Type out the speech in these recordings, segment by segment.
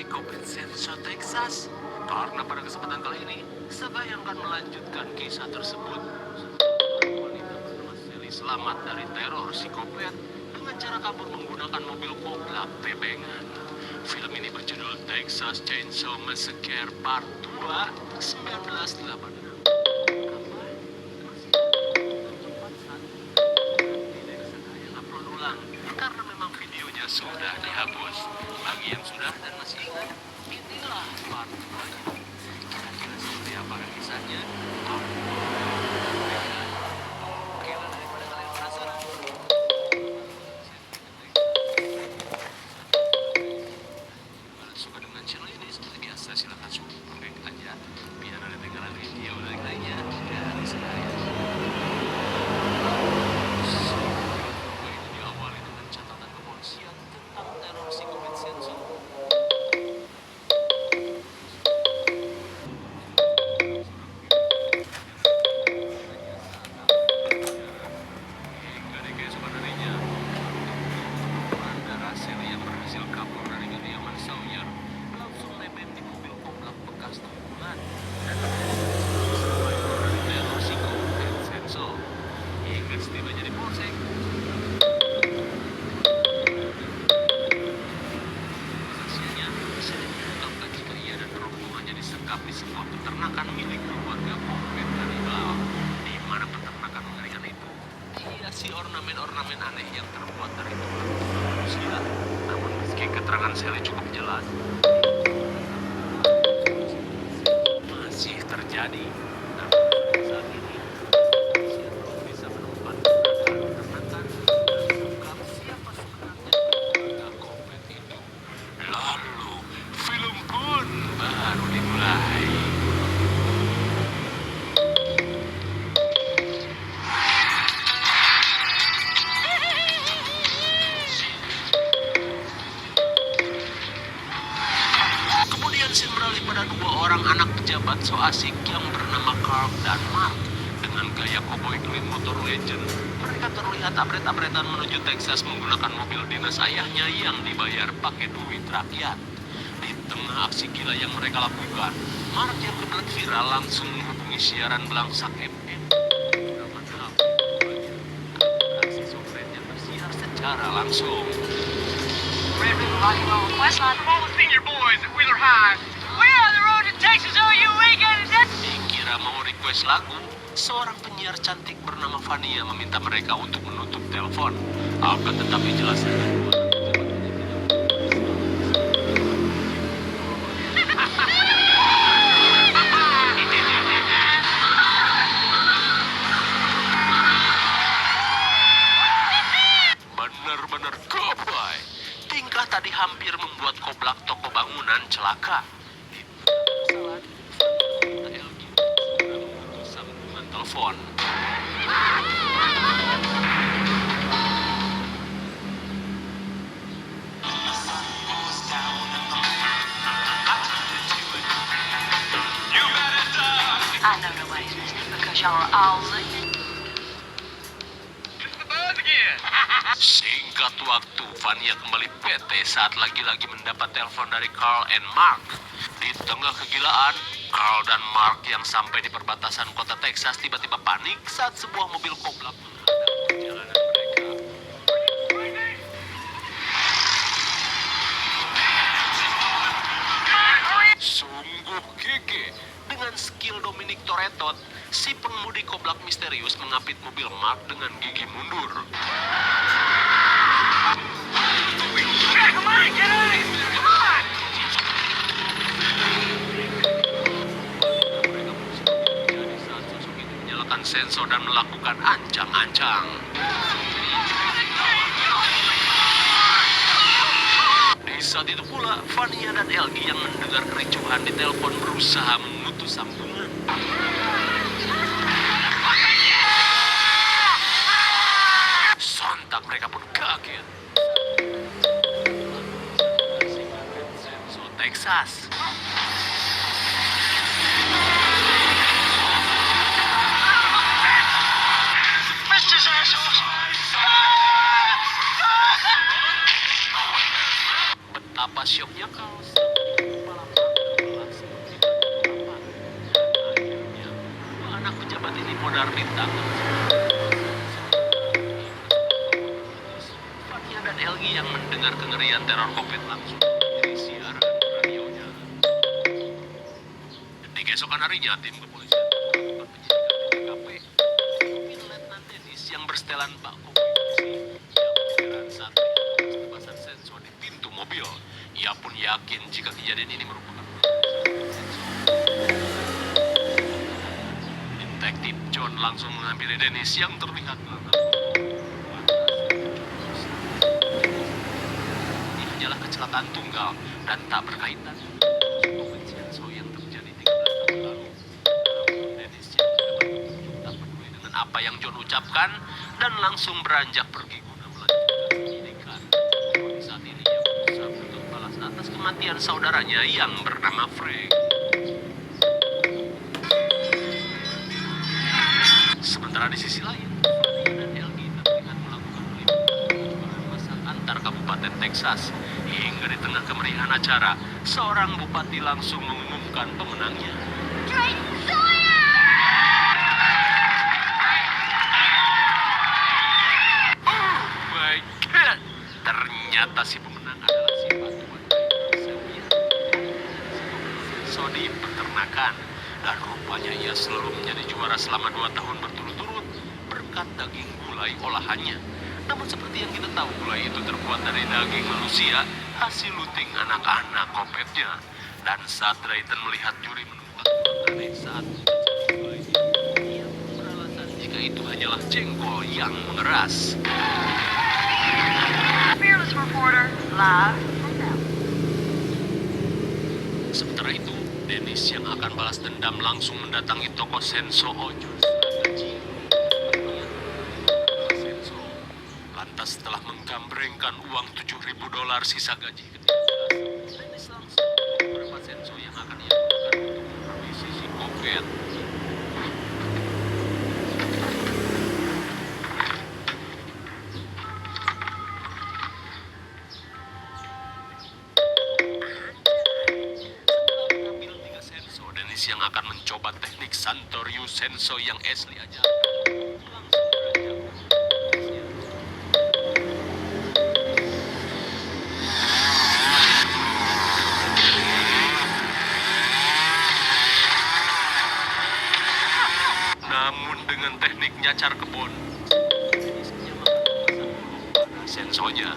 Rico Vincenzo, Texas. Karena pada kesempatan kali ini, saya akan melanjutkan kisah tersebut. Wanita bernama Sally selamat dari teror psikopat dengan cara kabur menggunakan mobil koblak tebengan. Film ini berjudul Texas Chainsaw Massacre Part 2 1986. Karena memang videonya sudah dihapus. Bagi yang sudah dan masih ingat, inilah part 2. Kira-kira seperti apa kisahnya? Oke lah, daripada kalian penasaran. Kalau suka dengan channel ini seperti biasa silahkan subscribe aja biar ada tinggalan video lainnya dari saya. Di sebuah peternakan milik keluarga Pompet Kanibal, di mana peternakan mengerikan itu dihiasi ornamen-ornamen aneh yang terbuat dari tulang manusia. Namun meski keterangan Sally cukup jelas, masih terjadi. Namun saat ini polisi belum bisa menemukan peternakan dan mengungkap siapa sebenarnya keluarga Pompet itu. Lalu film pun baru dimulai. Kemudian scene beralih pada dua orang anak pejabat so asik yang bernama Carl dan Mark. Dengan gaya koboi clean motor legend, mereka terlihat apret-apretan menuju Texas menggunakan mobil dinas ayahnya yang dibayar pakai duit rakyat. Di tengah aksi gila yang mereka lakukan, Mark yang kebelet viral langsung menghubungi siaran belangsak FM. Aksi sopirnya tersiar secara langsung. Senior boys at Wheeler High. We're on the road to Texas. Are you weekend? Dikira mau request lagu, seorang penyiar cantik bernama Vania meminta mereka untuk menutup telepon. Akan tetapi jelas benar-benar cowboy. Tingkah tadi hampir membuat koblak toko bangunan celaka. Sambungan telepon. I know nobody's listening because y'all are all listening. It's the buzz again. Singkat waktu, Vania kembali PT saat lagi-lagi mendapat telepon dari Carl and Mark. Di tengah kegilaan, Carl dan Mark yang sampai di perbatasan kota Texas tiba-tiba panik saat sebuah mobil koblak menghadang perjalanan mereka. Sungguh gege. Dengan skill Dominic Toretto, si pengemudi koblak misterius mengapit mobil Mark dengan gigi mundur. Menyalakan sensor dan melakukan ancang-ancang. Di saat itu pula, Vania dan Elgi yang mendengar kericuhan di telepon berusaha memutus sambungan. Sontak mereka pun kaget. Texas. Betapa syoknya kau. modar rintangan. Fania dan Elgi yang mendengar kengerian teror Kopet langsung dari siaran radionya. Di keesokan harinya, tim kepolisian melakukan penyidikan di TKP. Mungkin Letnan Dennis yang bersetelan bak polisi yang berjalan saat melihat tebasan sensor di pintu mobil. Ia pun yakin jika kejadian ini merupakan Detektif John langsung menghampiri Dennis yang terlihat melanggar. Ini hanyalah kecelakaan tunggal dan tak berkaitan dengan sensor yang terjadi 13 tahun lalu. Dennis yang tak peduli dengan apa yang John ucapkan dan langsung beranjak pergi guna melanjutkan penyidikan. Di saat ini ia berusaha untuk balas atas kematian saudaranya yang bernama Frank. Sementara di sisi lain, Fania dan Elgi terlihat melakukan perjuangan masak antar kabupaten Texas. Hingga di tengah kemeriahan acara, seorang bupati langsung mengumumkan pemenangnya. Oh my God! Ternyata si pemenang adalah si Batuan Sodi peternakan. Dan rupanya ia selalu menjadi juara selama 2 tahun berturut-turut berkat daging gulai olahannya. Namun seperti yang kita tahu, gulai itu terbuat dari daging manusia hasil luting anak-anak Kopetnya. Dan saat Drayton melihat juri menemukan aneh saat gulai itu, ia beralasan jika itu hanyalah jengkol yang mengeras. Fearless reporter, live from Dallas. Sementara itu, Dennis yang akan balas dendam langsung mendatangi toko Senso Ojo. Senso lantas setelah menggambrengkan uang $7.000 sisa gaji ke-13, Dennis langsung beberapa Senso yang akan ia gunakan untuk memperbaiki si Kopet. Yang akan mencoba teknik Santorius Senso yang Ashley ajarkan. Langsung beranjak. Namun dengan teknik nyacar kebun, sensonya.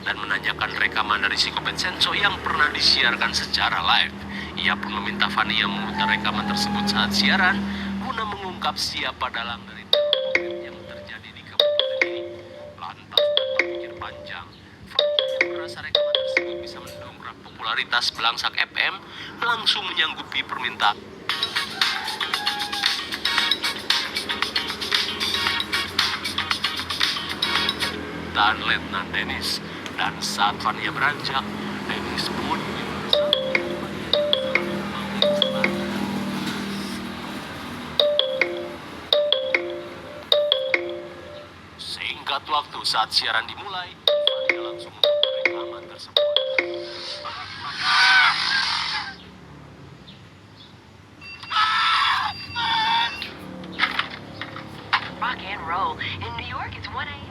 Dan menanyakan rekaman dari si Kopet Senso yang pernah disiarkan secara live. Ia pun meminta Fania memutar rekaman tersebut saat siaran guna mengungkap siapa dalang dari teror yang terjadi di kabupaten ini. Lantas tanpa pikir panjang, Fania yang merasa rekaman tersebut bisa mendongkrak popularitas Belangsak FM langsung menyanggupi permintaan. Dan Letnan Dennis. Dan saat Fania beranjak, Dennis pun singkat waktu saat siaran dimulai, Fania langsung memutar rekaman tersebut. Rock and roll. In New York, it's 1 a.m.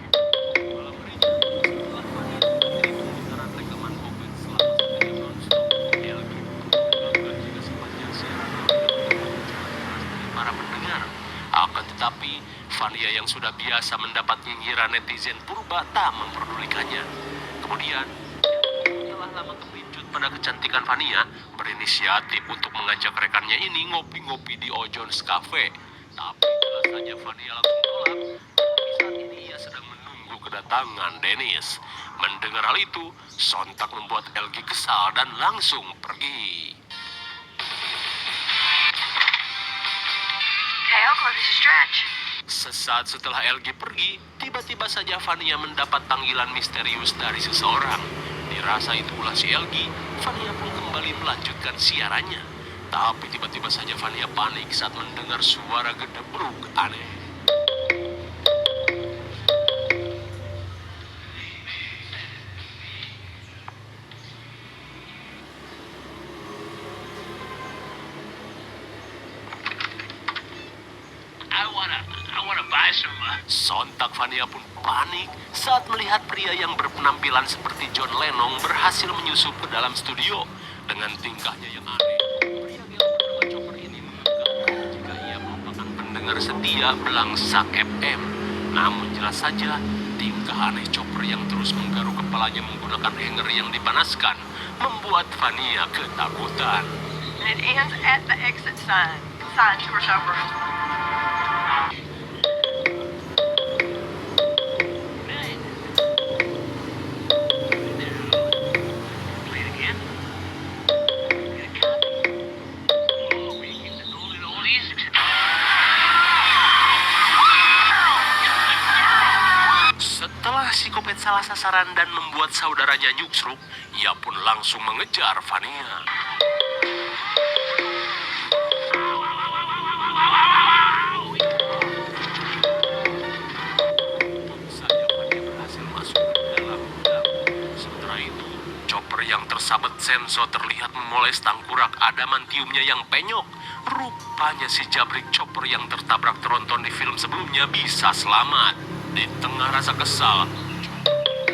Akan tetapi, Fania yang sudah biasa mendapat nyinyiran netizen purba tak memperdulikannya. Kemudian, telah lama kepincut pada kecantikan Fania, berinisiatif untuk mengajak rekannya ini ngopi-ngopi di Ojon's Cafe. Tapi jelas saja Fania langsung tolak. Tapi saat ini ia sedang menunggu kedatangan Dennis. Mendengar hal itu, sontak membuat Elgi kesal dan langsung pergi. Hey, Oakland, this is Stretch. Sesaat setelah Elgi pergi, tiba-tiba saja Fania mendapat panggilan misterius dari seseorang. Dirasa itu ulah si Elgi, Fania pun kembali melanjutkan siarannya. Tapi tiba-tiba saja Fania panik saat mendengar suara gedebruk aneh. Sontak Fania pun panik saat melihat pria yang berpenampilan seperti John Lennon berhasil menyusup ke dalam studio. Dengan tingkahnya yang aneh, pria yang bernama Chopper ini menganggap jika ia merupakan pendengar setia Belangsak FM. Namun jelas saja, tingkah aneh Chopper yang terus menggaruk kepalanya menggunakan hanger yang dipanaskan membuat Fania ketakutan. It ends at the exit sign. Sign to recover. Setelah si Kopet salah sasaran dan membuat saudaranya nyuksruk, ia pun langsung mengejar Fania. Saja Fania berhasil masuk ke dalam gudang. Sementara itu, Chopper yang tersabet Senso terlihat memoles tangkurak adamantiumnya yang penyok. Rupanya si jabrik Chopper yang tertabrak tronton di film sebelumnya bisa selamat. Di tengah rasa kesal,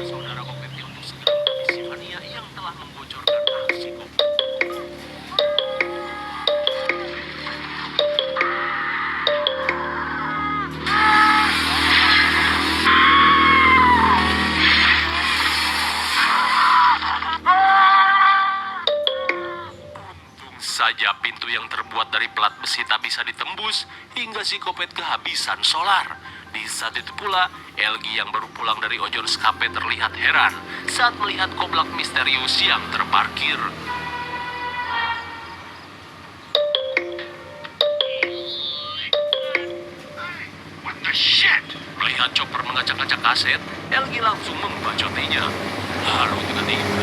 saudara Kopetnya untuk segera menghabisi Fania yang telah membocorkan aksi Kopet. Untung saja pintu yang terbuat dari pelat besi tak bisa ditembus hingga si Kopet kehabisan solar. Di saat itu pula, Elgi yang baru pulang dari Ojon Scape terlihat heran saat melihat koblak misterius yang terparkir. What the shit? Melihat Chopper mengacak-acak kaset, Elgi langsung membacotinya. Lalu tiba-tiba,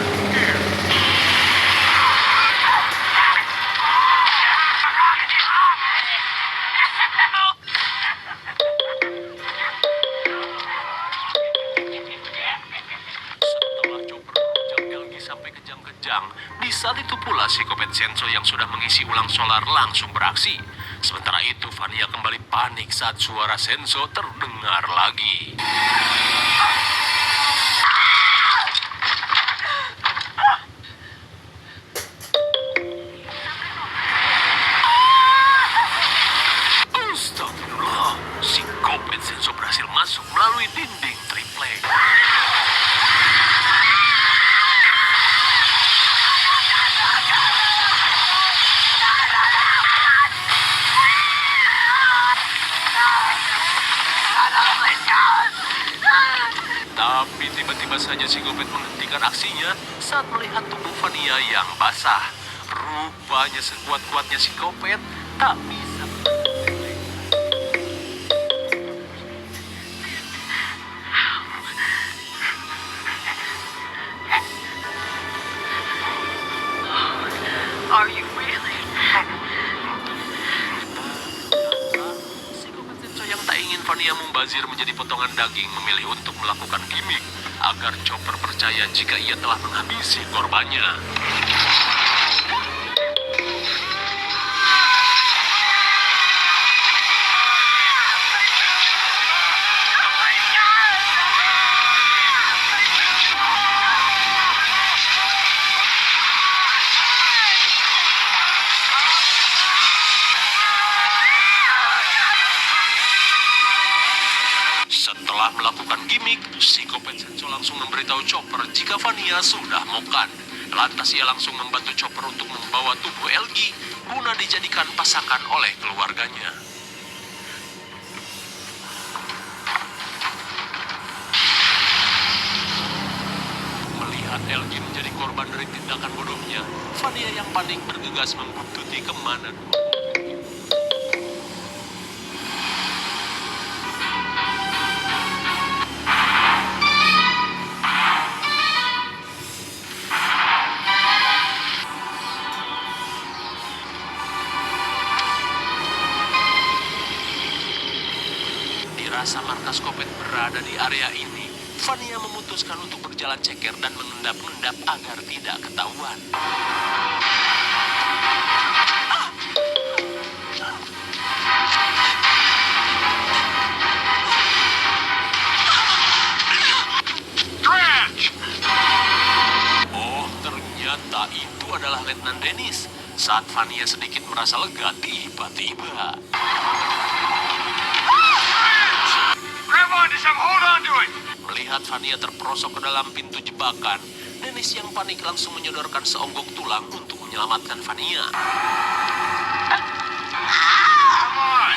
setelah Chopper menjam Elgi sampai kejang-kejang, di saat itu pula si Kopet Senso yang sudah mengisi ulang solar langsung beraksi. Sementara itu Fania kembali panik saat suara Senso terdengar lagi. Astagfirullah, si Kopet Senso berhasil masuk melalui dinding triplek. Tapi tiba-tiba saja si Kopet menghentikan aksinya saat melihat tubuh Fania yang basah. Rupanya sekuat-kuatnya si Kopet tak bisa. Are you really? Si Kopet Senso yang tak ingin Fania membazir menjadi potongan daging memilih untuk melakukan gimmick agar Chopper percaya jika ia telah menghabisi korbannya. Setelah melakukan gimmick, si Kopet Senso langsung memberitahu Chopper jika Fania sudah mokan. Lantas ia langsung membantu Chopper untuk membawa tubuh Elgi guna dijadikan pasangan oleh keluarganya. Melihat Elgi menjadi korban dari tindakan bodohnya, Fania yang panik bergegas membuntuti kemana dua. Dirasa markas Kopet berada di area ini, Fania memutuskan untuk berjalan ceker dan mengendap-endap agar tidak ketahuan. Ternyata itu adalah Letnan Dennis. Saat Vania sedikit merasa lega, tiba-tiba Grab onto some, hold on to it. melihat Vania terperosok ke dalam pintu jebakan, Dennis yang panik langsung menyodorkan seonggok tulang untuk menyelamatkan Vania. Come on.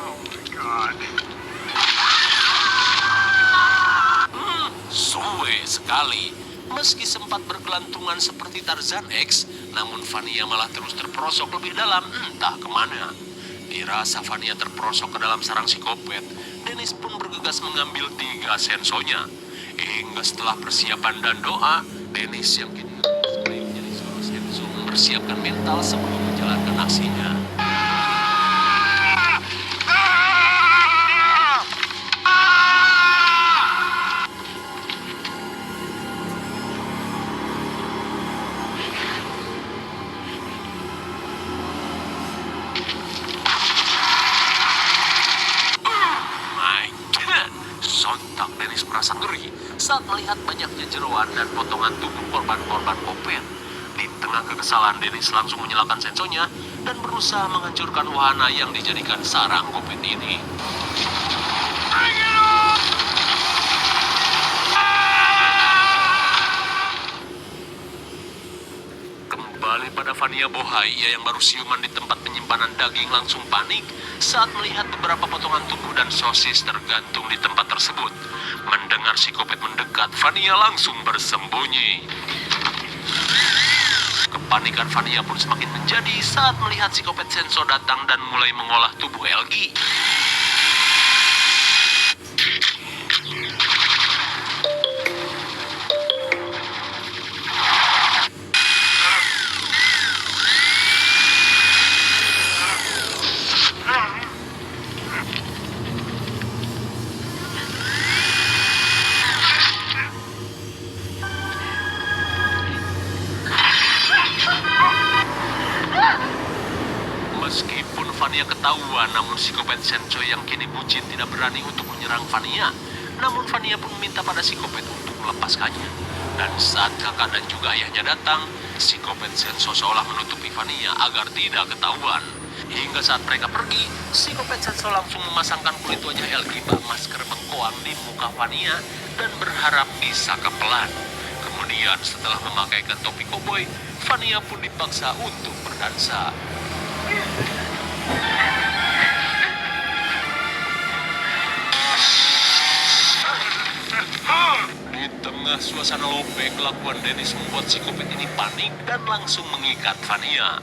Oh my God. Suwe sekali. Meski sempat bergelantungan seperti Tarzan X, namun Vania malah terus terperosok lebih dalam entah kemana. Dirasa Vania terperosok ke dalam sarang psikopat, Dennis pun bergegas mengambil 3 sensonya. Hingga setelah persiapan dan doa, Dennis yang kini mulai menjadi seorang senso mempersiapkan mental sebelum menjalankan aksinya. My God! Sontak Dennis merasa ngeri saat melihat banyaknya jeroan dan potongan tubuh korban-korban kopet. Di tengah kekesalan, Dennis langsung menyalakan sensonya dan berusaha menghancurkan wahana yang dijadikan sarang kopet ini. Kembali pada Vania Bohai, ia yang baru siuman di tempat penyimpanan daging langsung panik saat melihat beberapa potongan tubuh dan sosis tergantung di tempat tersebut. Mendengar psikopat mendekat, Vania langsung bersembunyi. Kepanikan Vania pun semakin menjadi saat melihat psikopat Senso datang dan mulai mengolah tubuh Elgi. Meskipun Vania ketahuan, namun psikopat Senso yang kini bucin tidak berani untuk menyerang Vania. Namun Vania pun meminta pada psikopat untuk melepaskannya. Dan saat kakak dan juga ayahnya datang, psikopat Senso seolah menutupi Vania agar tidak ketahuan. Hingga saat mereka pergi, psikopat Senso langsung memasangkan kulit wajah Elgi bak masker bengkoang di muka Vania dan berharap bisa kepelan. Kemudian setelah memakaikan topi koboi, Vania pun dipaksa untuk berdansa. Di tengah suasana lope, kelakuan Dennis membuat psikopat ini panik dan langsung mengikat Vania.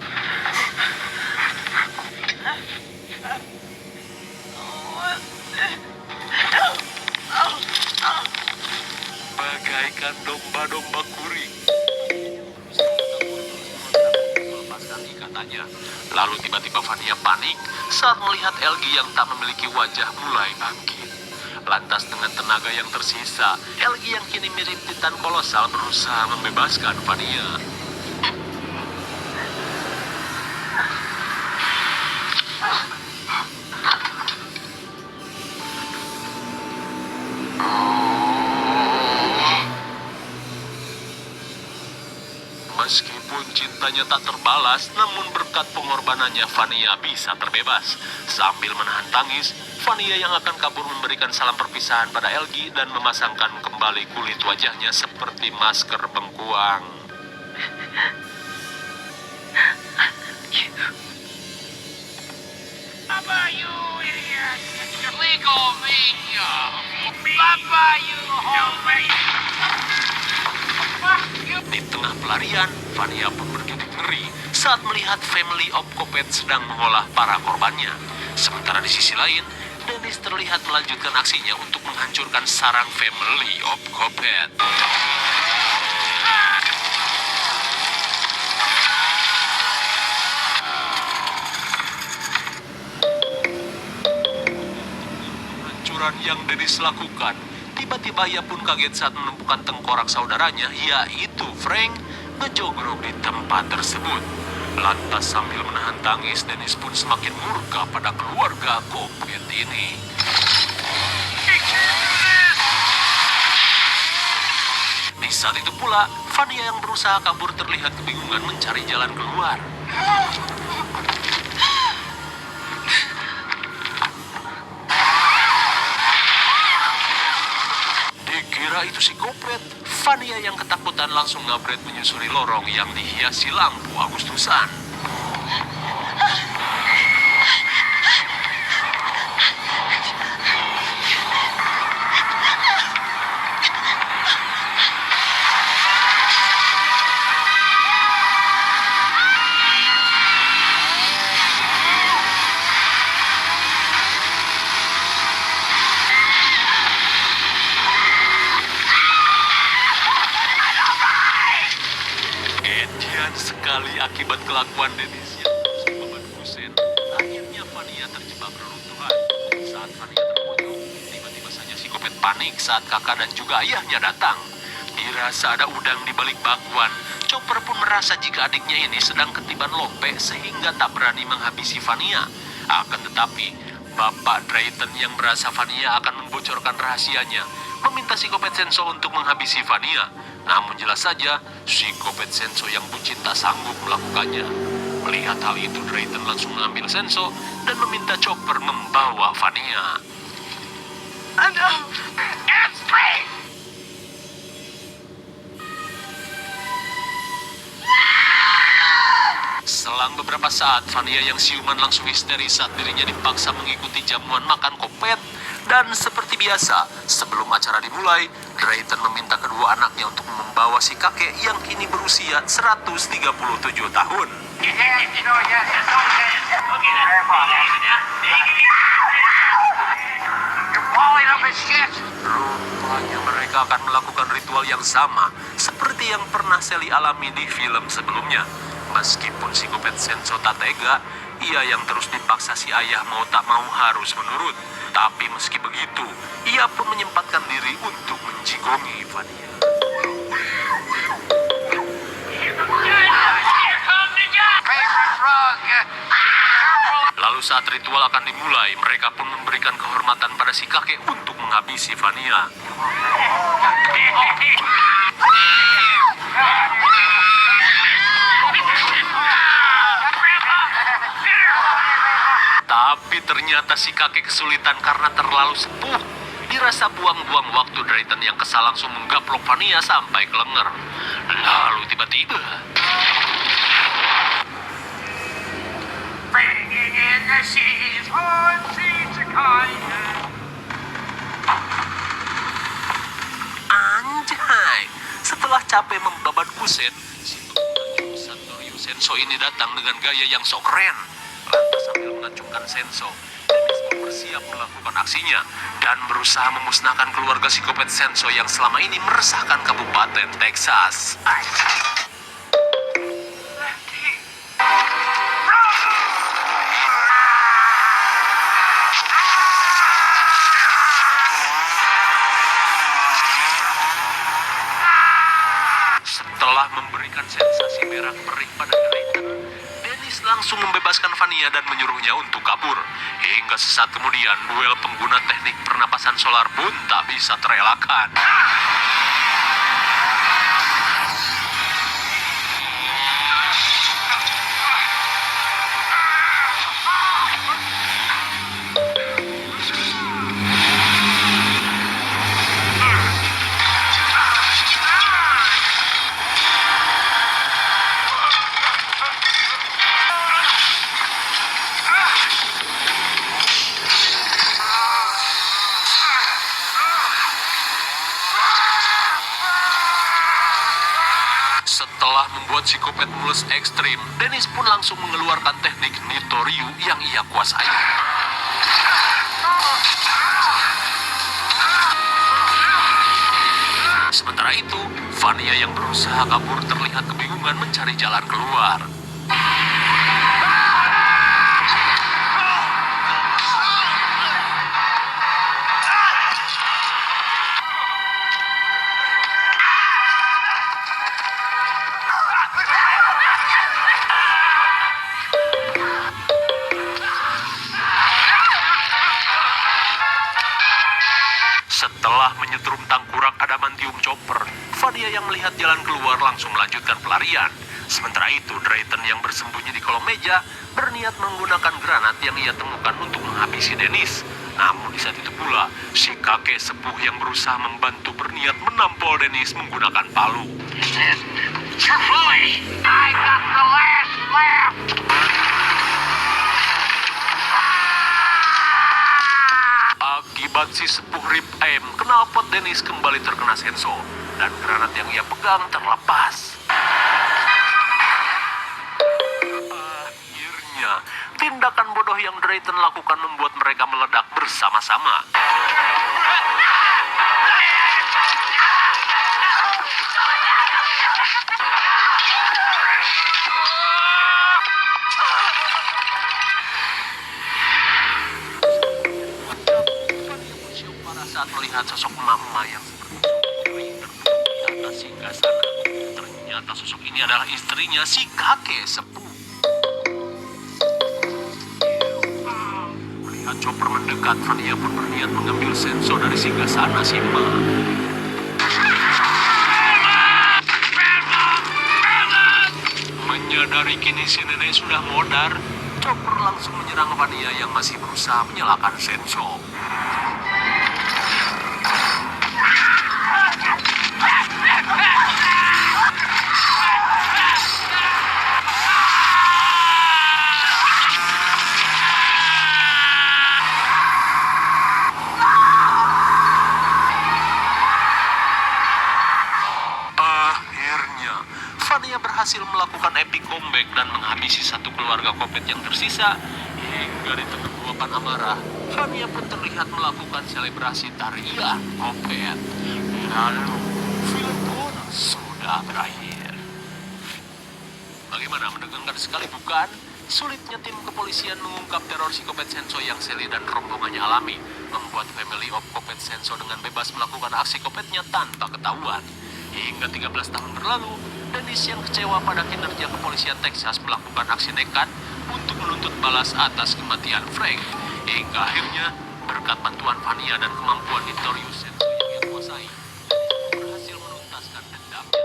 Bagaikan domba-domba kuring, melepaskan ikatannya. Lalu tiba-tiba Vania panik saat melihat Elgi yang tak memiliki wajah mulai bangkit. Lantas dengan tenaga yang tersisa, Elgi yang kini mirip Titan kolosal berusaha membebaskan Vania. Meskipun cintanya tak terbalas, namun berkat pengorbanannya Vania bisa terbebas. Sambil menahan tangis, Vania yang akan kabur memberikan salam perpisahan pada Elgi dan memasangkan kembali kulit wajahnya seperti masker bengkuang. Papa, you idiot. Legal me, Papa, you homie. Di tengah pelarian, Vania pun berkedip ngeri saat melihat Family of Kopet sedang mengolah para korbannya. Sementara di sisi lain, Dennis terlihat melanjutkan aksinya untuk menghancurkan sarang Family of Kopet. Penghancuran yang Dennis lakukan, tiba-tiba ia pun kaget saat menemukan tengkorak saudaranya, yaitu Frank. ngejogrok di tempat tersebut. Lantas sambil menahan tangis, Dennis pun semakin murka pada keluarga Kopet ini. Di saat itu pula, Vania yang berusaha kabur terlihat kebingungan mencari jalan keluar. Dikira itu si Kopet, Vania yang ketakutan langsung ngabret menyusuri lorong yang dihiasi lampu Agustusan. Kejadian sekali akibat kelakuan Dennis yang terus membabat kusen. Akhirnya Vania terjebak reruntuhan. Saat Vania terpojok, tiba-tiba saja si Kopet panik saat kakak dan juga ayahnya datang. Dirasa ada udang di balik bakwan. Chopper pun merasa jika adiknya ini sedang ketiban lope sehingga tak berani menghabisi Vania. Akan tetapi, Bapak Drayton yang merasa Vania akan membocorkan rahasianya meminta si Kopet Senso untuk menghabisi Vania. Namun jelas saja, si Kopet Senso yang bucin tak sanggup melakukannya. Melihat hal itu, Drayton langsung mengambil Senso dan meminta Chopper membawa Vania. It's free! Selang beberapa saat, Vania yang siuman langsung histeris saat dirinya dipaksa mengikuti jamuan makan Kopet. Dan seperti biasa, sebelum acara dimulai, Drayton meminta kedua anaknya untuk membawa si kakek yang kini berusia 137 tahun. Rupanya mereka akan melakukan ritual yang sama seperti yang pernah Sally alami di film sebelumnya. Meskipun si Kopet Senso tak tega, ia yang terus dipaksa si ayah mau tak mau harus menurut. Tapi meski begitu, ia pun menyempatkan diri untuk menjigongi Vania. Lalu saat ritual akan dimulai, mereka pun memberikan kehormatan pada si kakek untuk menghabisi Vania. Tapi ternyata si kakek kesulitan karena terlalu sepuh. Dirasa buang-buang waktu, Drayton yang kesal langsung menggaplok Vania sampai kelenger. Lalu tiba-tiba, Bringing in the seas, one seas a kind. anjay, setelah capek membabat kusen, si tukang Santorio Senso ini datang dengan gaya yang sok keren. Lantas sambil mengacungkan Senso, Dennis pun bersiap melakukan aksinya dan berusaha memusnahkan keluarga si Kopet Senso yang selama ini meresahkan Kabupaten Texas. Setelah memberikan sensasi merah perih pada Drayton, Dennis langsung membebaskan Vania dan menyuruhnya untuk kabur. Hingga sesaat kemudian, duel pengguna teknik pernapasan solar pun tak bisa terelakkan. Setelah membuat si Kopet mulus ekstrim, Dennis pun langsung mengeluarkan teknik Nitoryu yang ia kuasai. Sementara itu, Vania yang berusaha kabur terlihat kebingungan mencari jalan keluar. menyetrum tangkurak adamantium chopper. Vania yang melihat jalan keluar langsung melanjutkan pelarian. Sementara itu, Drayton yang bersembunyi di kolong meja berniat menggunakan granat yang ia temukan untuk menghabisi Dennis. Namun di saat itu pula, si kakek sepuh yang berusaha membantu berniat menampol Dennis menggunakan palu. Truthfully, I got the last laugh. Akibat si sepuh rib aim, knalpot Dennis kembali terkena Senso dan granat yang ia pegang terlepas. Akhirnya, tindakan bodoh yang Drayton lakukan membuat mereka meledak bersama-sama. Saat melihat sosok emak-emak yang seperti di atas singgasana, ternyata sosok ini adalah istrinya si kakek sepuh. Melihat Chopper mendekat, Vania pun berniat mengambil Senso dari singgasana si emak. Menyadari kini si nenek sudah modar, Chopper langsung menyerang Vania yang masih berusaha menyalakan Senso. Akhirnya, Vania berhasil melakukan epic comeback dan menghabisi satu keluarga Kopet yang tersisa. Hingga di tengah luapan amarah, Vania pun terlihat melakukan selebrasi tarian Kopet. Lalu, film pun sudah berakhir. Bagaimana, menegangkan sekali bukan? Sulitnya tim kepolisian mengungkap teror psikopat Senso yang Sally dan rombongannya alami membuat family of Kopet Senso dengan bebas melakukan aksi kopetnya tanpa ketahuan. Hingga 13 tahun berlalu, Dennis yang kecewa pada kinerja kepolisian Texas melakukan aksi nekat untuk menuntut balas atas kematian Frank. Hingga akhirnya, berkat bantuan Vania dan kemampuan Notorious Senso yang ia kuasai, berhasil menuntaskan dendamnya.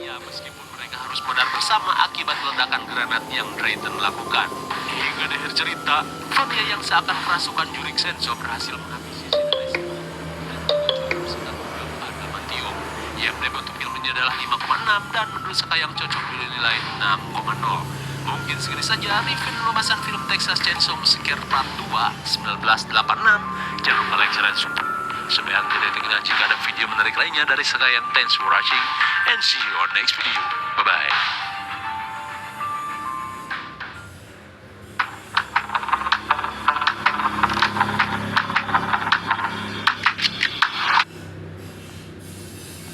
Ya, meskipun mereka harus modar bersama akibat ledakan granat yang Drayton lakukan. Hingga di akhir cerita, Vania yang seakan kerasukan jurik Senso berhasil menghabisi si Dennis dan juga beberapa adamantium. Yang debut untuk filmnya adalah 5,6 dan menurut saya yang cocok dinilai 6,0. Mungkin segini saja review pembahasan film Texas Chainsaw Massacre Part 2 1986. Jangan lupa like, share, dan subscribe. Supaya Anda tidak ketinggalan jika ada video menarik lainnya dari Sekalian. Thanks for watching and see you on next video. Bye-bye.